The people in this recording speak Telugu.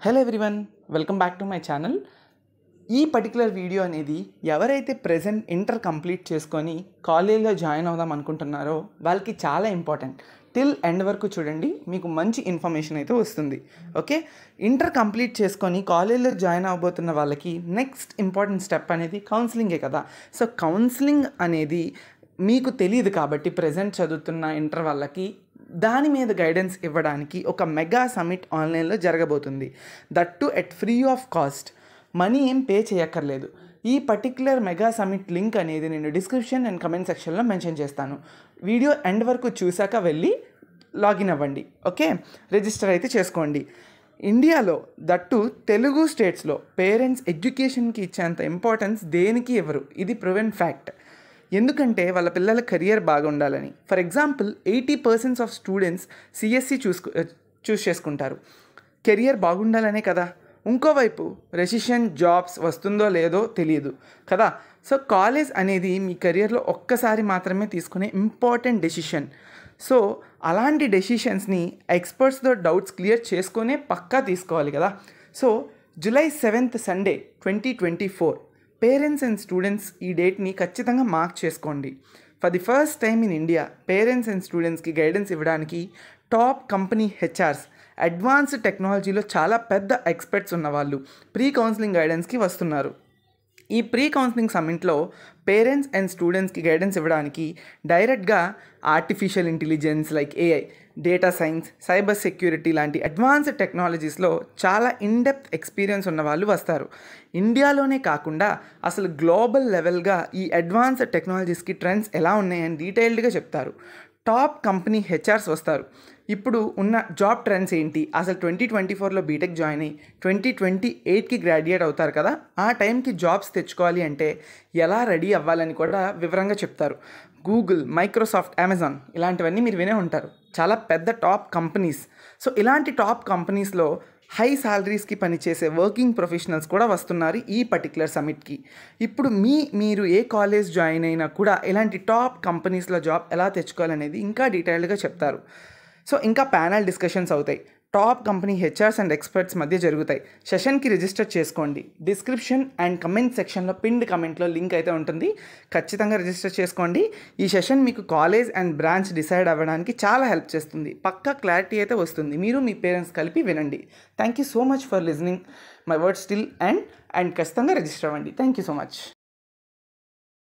Hello everyone, welcome back to my channel. ఈ పర్టికులర్ వీడియో అనేది ఎవరైతే ప్రెజెంట్ ఇంటర్ కంప్లీట్ చేసుకొని కాలేజ్లో జాయిన్ అవుదాం అనుకుంటున్నారో వాళ్ళకి చాలా ఇంపార్టెంట్. టిల్ ఎండ్ వరకు చూడండి, మీకు మంచి ఇన్ఫర్మేషన్ అయితే వస్తుంది. ఓకే, ఇంటర్ కంప్లీట్ చేసుకొని కాలేజ్లో జాయిన్ అవ్వబోతున్న వాళ్ళకి నెక్స్ట్ ఇంపార్టెంట్ స్టెప్ అనేది కౌన్సిలింగే కదా. సో కౌన్సిలింగ్ అనేది మీకు తెలియదు కాబట్టి ప్రెజెంట్ చదువుతున్న ఇంటర్ వాళ్ళకి దాని మీద గైడెన్స్ ఇవ్వడానికి ఒక మెగా సమిట్ ఆన్లైన్లో జరగబోతుంది. That to at free of cost, money ఏం పే చేయక్కర్లేదు. ఈ పర్టిక్యులర్ మెగా సమిట్ లింక్ అనేది నేను డిస్క్రిప్షన్ అండ్ కమెంట్ సెక్షన్లో మెన్షన్ చేస్తాను. వీడియో ఎండ్ వరకు చూశాక వెళ్ళి లాగిన్ అవ్వండి. ఓకే, రిజిస్టర్ అయితే చేసుకోండి. ఇండియాలో దట్టు తెలుగు స్టేట్స్లో పేరెంట్స్ ఎడ్యుకేషన్కి ఇచ్చేంత ఇంపార్టెన్స్ దేనికి ఇవ్వరు. ఇది ప్రూవెన్ ఫ్యాక్ట్. ఎందుకంటే వాళ్ళ పిల్లల కెరియర్ బాగుండాలని. For example 80% of students CSC choose చేసుకుంటారు, కెరియర్ బాగుండాలనే కదా. ఇంకోవైపు రెసిషన్ జాబ్స్ వస్తుందో లేదో తెలియదు కదా. సో కాలేజ్ అనేది మీ కెరియర్లో ఒక్కసారి మాత్రమే తీసుకునే ఇంపార్టెంట్ డెసిషన్. సో అలాంటి డెసిషన్స్ని ఎక్స్పర్ట్స్తో డౌట్స్ క్లియర్ చేసుకునే పక్కా తీసుకోవాలి కదా. So July 7th Sunday 2024 parents and students ఈ డేట్ని ఖచ్చితంగా మార్క్ చేసుకోండి. For the first time in India parents and స్టూడెంట్స్కి గైడెన్స్ ఇవ్వడానికి టాప్ కంపెనీ హెచ్ఆర్స్, అడ్వాన్స్డ్ టెక్నాలజీలో చాలా పెద్ద ఎక్స్పర్ట్స్ ఉన్నవాళ్ళు ప్రీ కౌన్సిలింగ్ గైడెన్స్కి వస్తున్నారు. ఈ ప్రీ కౌన్సిలింగ్ సమ్మిట్లో పేరెంట్స్ అండ్ స్టూడెంట్స్కి గైడెన్స్ ఇవ్వడానికి డైరెక్ట్గా artificial intelligence like AI, data science, cyber security లాంటి అడ్వాన్స్డ్ టెక్నాలజీస్లో చాలా ఇన్డెప్త్ ఎక్స్పీరియన్స్ ఉన్న వాళ్ళు వస్తారు. ఇండియాలోనే కాకుండా అసలు గ్లోబల్ లెవెల్గా ఈ అడ్వాన్స్డ్ టెక్నాలజీస్కి ట్రెండ్స్ ఎలా ఉన్నాయని డీటెయిల్డ్గా చెప్తారు. టాప్ కంపెనీ హెచ్ఆర్స్ వస్తారు. ఇప్పుడు ఉన్న జాబ్ ట్రెండ్స్ ఏంటి, అసలు 2024లో బీటెక్ జాయిన్ అయ్యి 2028కి గ్రాడ్యుయేట్ అవుతారు కదా, ఆ టైంకి జాబ్స్ తెచ్చుకోవాలి అంటే ఎలా రెడీ అవ్వాలని కూడా వివరంగా చెప్తారు. గూగుల్, మైక్రోసాఫ్ట్, అమెజాన్ ఇలాంటివన్నీ మీరు వినే ఉంటారు, చాలా పెద్ద టాప్ కంపెనీస్. సో ఇలాంటి టాప్ కంపెనీస్లో హై సాలరీస్కి పనిచేసే వర్కింగ్ ప్రొఫెషనల్స్ కూడా వస్తున్నారు ఈ పర్టికులర్ సమిట్కి. ఇప్పుడు మీరు ఏ కాలేజ్ జాయిన్ అయినా కూడా ఇలాంటి టాప్ కంపెనీస్లో జాబ్ ఎలా తెచ్చుకోవాలనేది ఇంకా డీటెయిల్డ్గా చెప్తారు. సో ఇంకా ప్యానల్ డిస్కషన్స్ అవుతాయి, top company HRs and experts మధ్య జరుగుతాయి. సెషన్కి రిజిస్టర్ చేసుకోండి. డిస్క్రిప్షన్ అండ్ కమెంట్ సెక్షన్లో పిన్డ్ కమెంట్లో లింక్ అయితే ఉంటుంది, ఖచ్చితంగా రిజిస్టర్ చేసుకోండి. ఈ సెషన్ మీకు కాలేజ్ అండ్ బ్రాంచ్ డిసైడ్ అవ్వడానికి చాలా హెల్ప్ చేస్తుంది. పక్కా క్లారిటీ అయితే వస్తుంది. మీరు మీ పేరెంట్స్ కలిపి వినండి. Thank you so much for listening my words till and ఖచ్చితంగా రిజిస్టర్ అవ్వండి. Thank you so much.